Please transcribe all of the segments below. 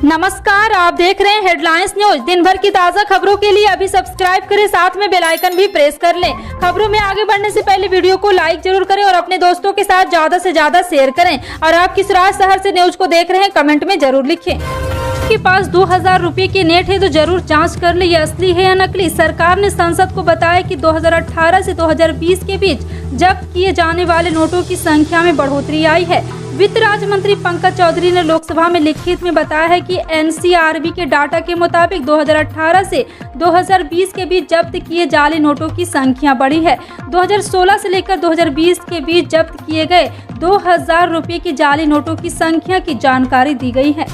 नमस्कार, आप देख रहे हैं हेडलाइंस न्यूज। दिन भर की ताज़ा खबरों के लिए अभी सब्सक्राइब करें, साथ में बेल आइकन भी प्रेस कर लें। खबरों में आगे बढ़ने से पहले वीडियो को लाइक जरूर करें और अपने दोस्तों के साथ ज्यादा से ज्यादा शेयर करें। और आप किस शहर से न्यूज को देख रहे हैं, कमेंट में जरूर लिखें। आपके पास 2000 रुपए की नेट है तो जरूर जांच कर ले, ये असली है या नकली। सरकार ने संसद को बताया कि 2018 से 2020 के बीच जब्त किए जाने वाले नोटों की संख्या में बढ़ोतरी आई है। वित्त राज्य मंत्री पंकज चौधरी ने लोकसभा में लिखित में बताया है कि एनसीआरबी के डाटा के मुताबिक 2018 से 2020 के बीच जब्त किए जाली नोटों की संख्या बढ़ी है। 2016 से लेकर 2020 के बीच जब्त किए गए 2000 रुपए की जाली नोटों की संख्या की जानकारी दी गई है।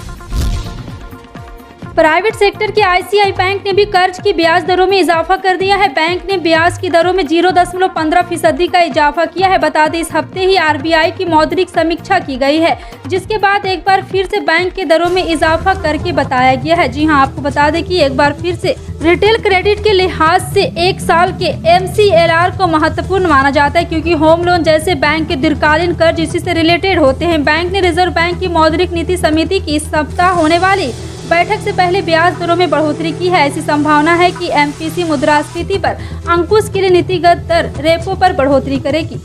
प्राइवेट सेक्टर के आईसीआई बैंक ने भी कर्ज की ब्याज दरों में इजाफा कर दिया है। बैंक ने ब्याज की दरों में 0.15% का इजाफा किया है। बता दें, इस हफ्ते ही आरबीआई की मौद्रिक समीक्षा की गई है, जिसके बाद एक बार फिर से बैंक के दरों में इजाफा करके बताया गया है। जी हां, आपको बता दें कि एक बार फिर से रिटेल क्रेडिट के लिहाज से 1 साल के MCLR को महत्वपूर्ण माना जाता है, क्योंकि होम लोन जैसे बैंक के दीर्घकालीन कर्ज इसी से रिलेटेड होते हैं। बैंक ने रिजर्व बैंक की मौद्रिक नीति समिति की इस सप्ताह होने वाली बैठक से पहले ब्याज दरों में बढ़ोतरी की है। ऐसी संभावना है कि MPC मुद्रास्फीति पर अंकुश के लिए नीतिगत दर रेपो पर बढ़ोतरी करेगी।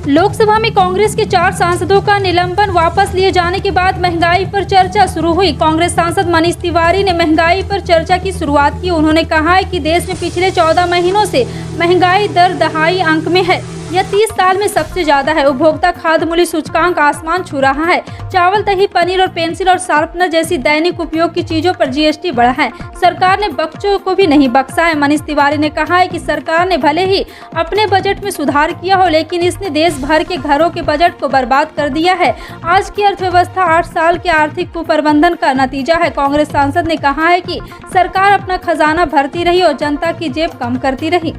लोकसभा में कांग्रेस के 4 सांसदों का निलंबन वापस लिए जाने के बाद महंगाई पर चर्चा शुरू हुई। कांग्रेस सांसद मनीष तिवारी ने महंगाई पर चर्चा की शुरुआत की। उन्होंने कहा है कि देश में पिछले 14 महीनों से महंगाई दर दहाई अंक में है। यह 30 साल में सबसे ज्यादा है। उपभोक्ता खाद्य मूल्य सूचकांक आसमान छू रहा है। चावल, दही, पनीर और पेंसिल और शार्पनर जैसी दैनिक उपयोग की चीजों पर GST बढ़ा है। सरकार ने बच्चों को भी नहीं बख्शा है। मनीष तिवारी ने कहा है कि सरकार ने भले ही अपने बजट में सुधार किया हो, लेकिन इसने देश भर के घरों के बजट को बर्बाद कर दिया है। आज की अर्थव्यवस्था 8 साल के आर्थिक कुप्रबंधन का नतीजा है। कांग्रेस सांसद ने कहा है कि सरकार अपना खजाना भरती रही और जनता की जेब कम करती रही।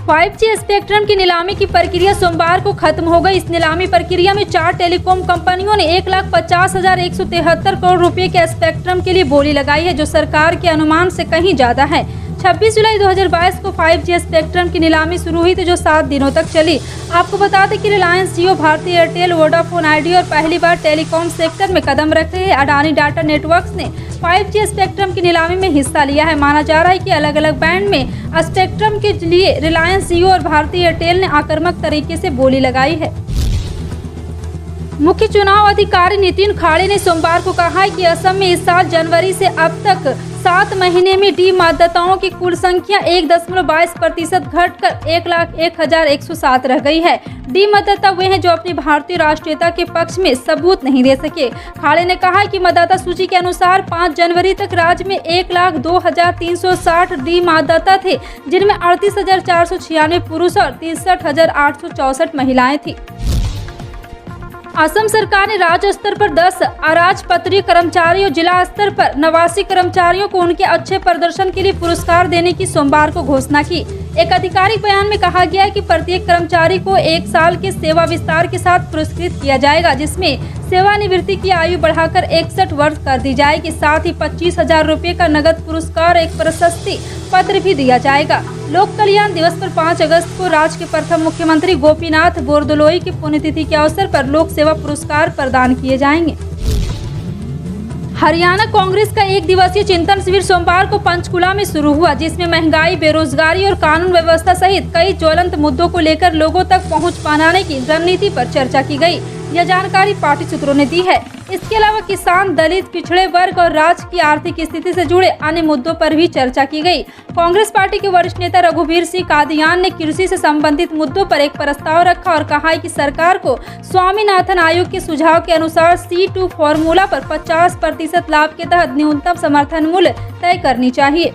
5G स्पेक्ट्रम की नीलामी की प्रक्रिया सोमवार को खत्म हो गई। इस नीलामी प्रक्रिया में 4 टेलीकॉम कंपनियों ने 1,50,173 करोड़ रुपए के स्पेक्ट्रम के लिए बोली लगाई है, जो सरकार के अनुमान से कहीं ज्यादा है। 26 जुलाई 2022 को 5G स्पेक्ट्रम की नीलामी शुरू हुई थी, जो 7 दिनों तक चली। आपको बता दें कि रिलायंस जियो, भारती एयरटेल, वोडाफोन आइडिया और पहली बार टेलीकॉम सेक्टर में कदम रख रहे अडानी डाटा नेटवर्क्स ने 5G स्पेक्ट्रम की नीलामी में हिस्सा लिया है। माना जा रहा है कि अलग अलग बैंड में स्पेक्ट्रम के लिए रिलायंस जियो और भारती एयरटेल ने आक्रामक तरीके से बोली लगाई है। मुख्य चुनाव अधिकारी नितिन खाड़े ने सोमवार को कहा है कि असम में इस साल जनवरी से अब तक 7 महीने में डी मतदाताओं की कुल संख्या 1.22% घटकर 1,01,107 रह गई है। डी मतदाता वे हैं जो अपनी भारतीय राष्ट्रीयता के पक्ष में सबूत नहीं दे सके। खाड़े ने कहा है कि मतदाता सूची के अनुसार 5 जनवरी तक राज्य में 1,02,360 डी मतदाता थे, जिनमें 38,496 पुरुष और 63,864 महिलाएं थी। असम सरकार ने राज्य स्तर पर 10 अराजपत्रीय कर्मचारियों और जिला स्तर पर 89 कर्मचारियों को उनके अच्छे प्रदर्शन के लिए पुरस्कार देने की सोमवार को घोषणा की। एक आधिकारिक बयान में कहा गया है कि प्रत्येक कर्मचारी को 1 साल के सेवा विस्तार के साथ पुरस्कृत किया जाएगा, जिसमें सेवानिवृत्ति की आयु बढ़ाकर 61 वर्ष कर दी जाएगी। साथ ही 25,000 रुपए का नगद पुरस्कार, एक प्रशस्ति पत्र भी दिया जाएगा। लोक कल्याण दिवस पर 5 अगस्त को राज्य के प्रथम मुख्यमंत्री गोपीनाथ बोरदोलोई की पुण्यतिथि के अवसर पर लोक सेवा पुरस्कार प्रदान किए जाएंगे। हरियाणा कांग्रेस का 1 दिवसीय चिंतन शिविर सोमवार को पंचकुला में शुरू हुआ, जिसमें महंगाई, बेरोजगारी और कानून व्यवस्था सहित कई ज्वलंत मुद्दों को लेकर लोगों तक पहुंच पाने की रणनीति पर चर्चा की गई। यह जानकारी पार्टी सूत्रों ने दी है। इसके अलावा किसान, दलित, पिछड़े वर्ग और राज्य की आर्थिक स्थिति से जुड़े अन्य मुद्दों पर भी चर्चा की गई। कांग्रेस पार्टी के वरिष्ठ नेता रघुवीर सिंह कादियान ने कृषि से संबंधित मुद्दों पर एक प्रस्ताव रखा और कहा है कि सरकार को स्वामीनाथन आयोग के सुझाव के अनुसार C2 फॉर्मूला पर 50% लाभ के तहत न्यूनतम समर्थन मूल्य तय करनी चाहिए।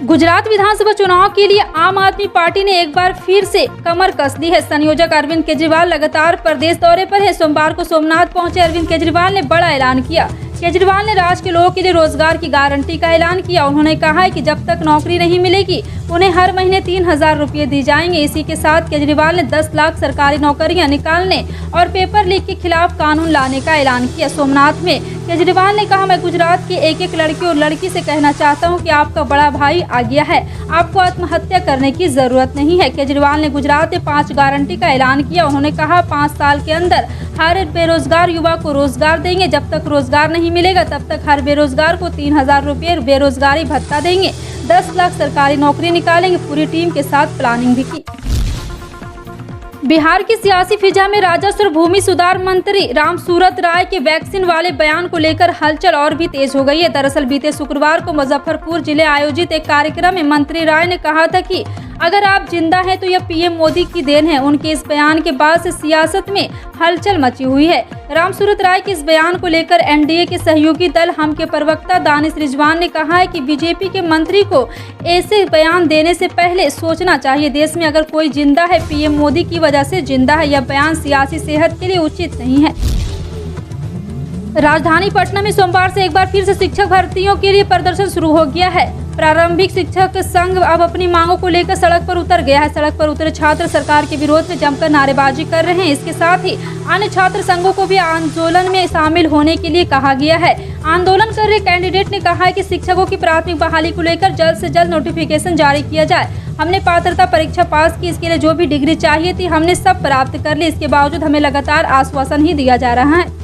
गुजरात विधानसभा चुनाव के लिए आम आदमी पार्टी ने एक बार फिर से कमर कस दी है। संयोजक अरविंद केजरीवाल लगातार प्रदेश दौरे पर है। सोमवार को सोमनाथ पहुंचे अरविंद केजरीवाल ने बड़ा ऐलान किया। केजरीवाल ने राज्य के लोगों के लिए रोजगार की गारंटी का ऐलान किया। उन्होंने कहा है कि जब तक नौकरी नहीं मिलेगी उन्हें हर महीने 3,000 रुपये दिए जाएंगे। इसी के साथ केजरीवाल ने 10 लाख सरकारी नौकरियां निकालने और पेपर लीक के खिलाफ कानून लाने का ऐलान किया। सोमनाथ में केजरीवाल ने कहा, मैं गुजरात की एक एक लड़की और लड़की से कहना चाहता हूं कि आपका बड़ा भाई आ गया है, आपको आत्महत्या करने की जरूरत नहीं है। केजरीवाल ने गुजरात में 5 गारंटी का ऐलान किया। उन्होंने कहा, 5 साल के अंदर हर बेरोजगार युवा को रोजगार देंगे। जब तक रोजगार नहीं मिलेगा तब तक हर बेरोजगार को 3000 रुपये बेरोजगारी भत्ता देंगे। 10 लाख सरकारी नौकरी निकालेंगे। पूरी टीम के साथ प्लानिंग भी की। बिहार की सियासी फिजा में राजस्व और भूमि सुधार मंत्री रामसूरत राय के वैक्सीन वाले बयान को लेकर हलचल और भी तेज हो गई है। दरअसल बीते शुक्रवार को मुजफ्फरपुर जिले आयोजित एक कार्यक्रम में मंत्री राय ने कहा था कि अगर आप जिंदा हैं तो यह पीएम मोदी की देन है। उनके इस बयान के बाद से सियासत में हलचल मची हुई है। रामसूरत राय के इस बयान को लेकर एनडीए के सहयोगी दल हम के प्रवक्ता दानिश रिजवान ने कहा है कि बीजेपी के मंत्री को ऐसे बयान देने से पहले सोचना चाहिए। देश में अगर कोई जिंदा है, पीएम मोदी की वजह से जिंदा है। यह बयान सियासी सेहत के लिए उचित नहीं है। राजधानी पटना में सोमवार से एक बार फिर से शिक्षक भर्तियों के लिए प्रदर्शन शुरू हो गया है। प्रारंभिक शिक्षक संघ अब अपनी मांगों को लेकर सड़क पर उतर गया है। सड़क पर उतरे छात्र सरकार के विरोध में जमकर नारेबाजी कर रहे हैं। इसके साथ ही अन्य छात्र संघों को भी आंदोलन में शामिल होने के लिए कहा गया है। आंदोलन कर रहे कैंडिडेट ने कहा है कि शिक्षकों की प्राथमिक बहाली को लेकर जल्द से जल्द नोटिफिकेशन जारी किया जाए। हमने पात्रता परीक्षा पास की, इसके लिए जो भी डिग्री चाहिए थी हमने सब प्राप्त कर ली। इसके बावजूद हमें लगातार आश्वासन ही दिया जा रहा है।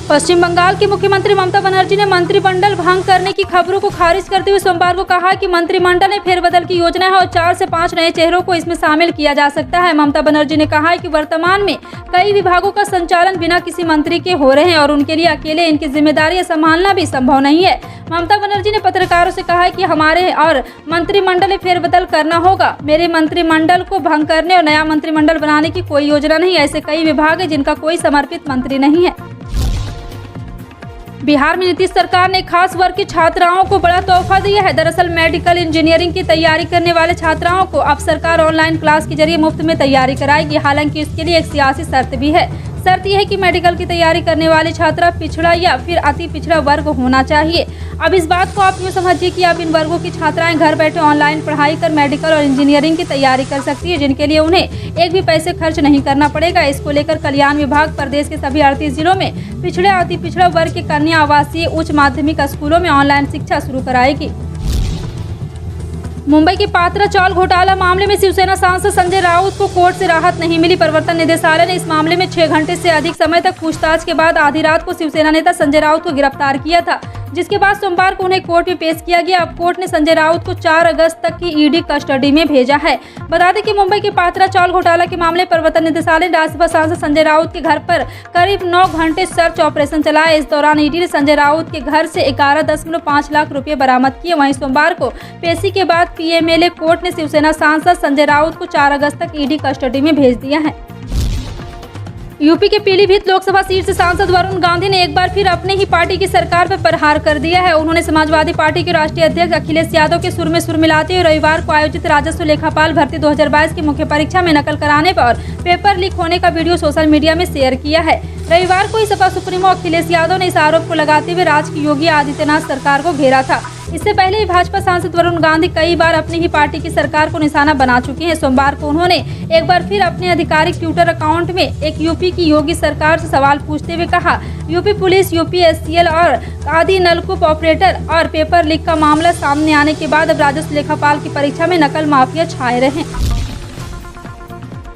पश्चिम बंगाल की मुख्यमंत्री ममता बनर्जी ने मंत्रिमंडल भंग करने की खबरों को खारिज करते हुए सोमवार को कहा कि मंत्रिमंडल में फेरबदल की योजना है और 4 से 5 नए चेहरों को इसमें शामिल किया जा सकता है। ममता बनर्जी ने कहा है कि वर्तमान में कई विभागों का संचालन बिना किसी मंत्री के हो रहे हैं और उनके लिए अकेले इनकी जिम्मेदारियां संभालना भी संभव नहीं है। ममता बनर्जी ने पत्रकारों से कहा है कि हमारे और मंत्रिमंडल में फेरबदल करना होगा। मेरे मंत्रिमंडल को भंग करने और नया मंत्रिमंडल बनाने की कोई योजना नहीं। ऐसे कई विभाग है जिनका कोई समर्पित मंत्री नहीं है। बिहार में नीतीश सरकार ने खास वर्ग की छात्राओं को बड़ा तोहफा दिया है। दरअसल मेडिकल इंजीनियरिंग की तैयारी करने वाले छात्राओं को अब सरकार ऑनलाइन क्लास के जरिए मुफ्त में तैयारी कराएगी। हालांकि इसके लिए एक सियासी शर्त भी है। शर्त यह है कि मेडिकल की तैयारी करने वाले छात्रा पिछड़ा या फिर अति पिछड़ा वर्ग होना चाहिए। अब इस बात को आप यूँ समझिए कि अब इन वर्गों की छात्राएं घर बैठे ऑनलाइन पढ़ाई कर मेडिकल और इंजीनियरिंग की तैयारी कर सकती है, जिनके लिए उन्हें एक भी पैसे खर्च नहीं करना पड़ेगा। इसको लेकर कल्याण विभाग प्रदेश के सभी 38 जिलों में पिछड़े अति पिछड़ा वर्ग के कन्या आवासीय उच्च माध्यमिक स्कूलों में ऑनलाइन शिक्षा शुरू कराएगी। मुंबई के पात्रा चावल घोटाला मामले में शिवसेना सांसद संजय राउत को कोर्ट से राहत नहीं मिली। प्रवर्तन निदेशालय ने इस मामले में 6 घंटे से अधिक समय तक पूछताछ के बाद आधी रात को शिवसेना नेता संजय राउत को गिरफ्तार किया था, जिसके बाद सोमवार को उन्हें कोर्ट में पेश किया गया। अब कोर्ट ने संजय राउत को 4 अगस्त तक की ईडी कस्टडी में भेजा है। बता दें कि मुंबई के पात्रा चावल घोटाला के मामले प्रवर्तन निदेशालय ने राज्यसभा सांसद संजय राउत के घर पर करीब 9 घंटे सर्च ऑपरेशन चलाया। इस दौरान ईडी ने संजय राउत के घर से 11.5 लाख रुपए बरामद किए। वहीं सोमवार को पेशी के बाद पीएमएलए कोर्ट ने शिवसेना सांसद संजय राउत को 4 अगस्त तक ईडी कस्टडी में भेज दिया है। यूपी के पीलीभीत लोकसभा सीट से सांसद वरुण गांधी ने एक बार फिर अपने ही पार्टी की सरकार पर प्रहार कर दिया है। उन्होंने समाजवादी पार्टी के राष्ट्रीय अध्यक्ष अखिलेश यादव के सुर में सुर मिलाते हुए रविवार को आयोजित राजस्व लेखापाल भर्ती 2022 की मुख्य परीक्षा में नकल कराने पर पेपर लीक होने का वीडियो सोशल मीडिया में शेयर किया है। रविवार को ही सपा सुप्रीमो अखिलेश यादव ने इस आरोप को लगाते हुए राज्य की योगी आदित्यनाथ सरकार को घेरा था। इससे पहले ही भाजपा सांसद वरुण गांधी कई बार अपनी ही पार्टी की सरकार को निशाना बना चुके हैं। सोमवार को उन्होंने एक बार फिर अपने आधिकारिक ट्विटर अकाउंट में एक यूपी की योगी सरकार से सवाल पूछते हुए कहा, यूपी पुलिस, यूपी एससीएल और आदि नलकूप ऑपरेटर और पेपर लीक का मामला सामने आने के बाद अब राजस्व लेखापाल की परीक्षा में नकल माफिया छाए रहे।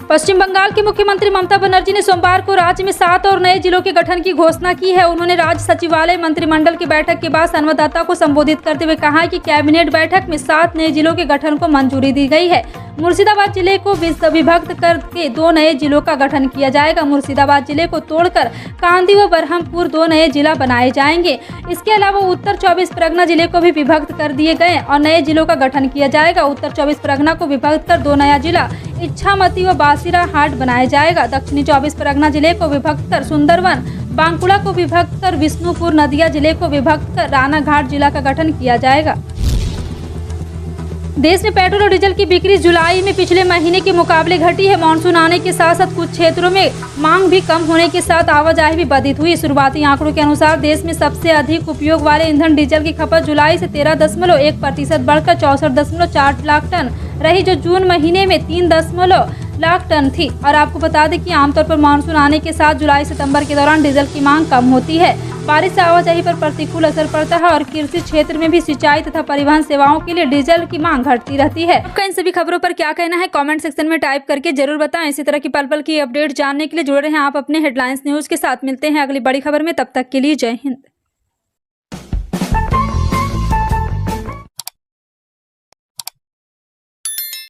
पश्चिम बंगाल की मुख्यमंत्री ममता बनर्जी ने सोमवार को राज्य में 7 और नए जिलों के गठन की घोषणा की है। उन्होंने राज्य सचिवालय मंत्रिमंडल की बैठक के बाद संवाददाता को संबोधित करते हुए कहा कि कैबिनेट बैठक में 7 नए जिलों के गठन को मंजूरी दी गई है। मुर्शिदाबाद जिले को विभक्त करके 2 नए जिलों का गठन किया जाएगा। मुर्शिदाबाद जिले को तोड़कर कांदी व बरहमपुर 2 नए जिला बनाए जाएंगे। इसके अलावा उत्तर 24 परगना जिले को भी विभक्त कर दिए गए और नए जिलों का गठन किया जाएगा। उत्तर 24 परगना को विभक्त कर 2 नया जिला इच्छामती व बासिराहाट बनाया जाएगा। दक्षिणी 24 परगना जिले को विभक्त कर सुंदरवन, बांकुड़ा को विभक्त कर विष्णुपुर, नदिया जिले को विभक्त कर रानाघाट जिला का गठन किया जाएगा। देश में पेट्रोल और डीजल की बिक्री जुलाई में पिछले महीने के मुकाबले घटी है। मानसून आने के साथ साथ कुछ क्षेत्रों में मांग भी कम होने के साथ आवाजाही भी बाधित हुई। शुरुआती आंकड़ों के अनुसार देश में सबसे अधिक उपयोग वाले ईंधन डीजल की खपत जुलाई से 13.1% बढ़कर 64.4 लाख टन रही, जो जून महीने में 3 लाख टन थी। और आपको बता दें कि आमतौर पर मानसून आने के साथ जुलाई सितंबर के दौरान डीजल की मांग कम होती है। बारिश से आवाजाही पर प्रतिकूल असर पड़ता है और कृषि क्षेत्र में भी सिंचाई तथा परिवहन सेवाओं के लिए डीजल की मांग घटती रहती है। आपका इन सभी खबरों पर क्या कहना है कमेंट सेक्शन में टाइप करके जरूर बताएं। इसी तरह की पल पल की अपडेट जानने के लिए जुड़े रहें आप अपने हेडलाइंस न्यूज के साथ। मिलते हैं अगली बड़ी खबर में, तब तक के लिए जय हिंद।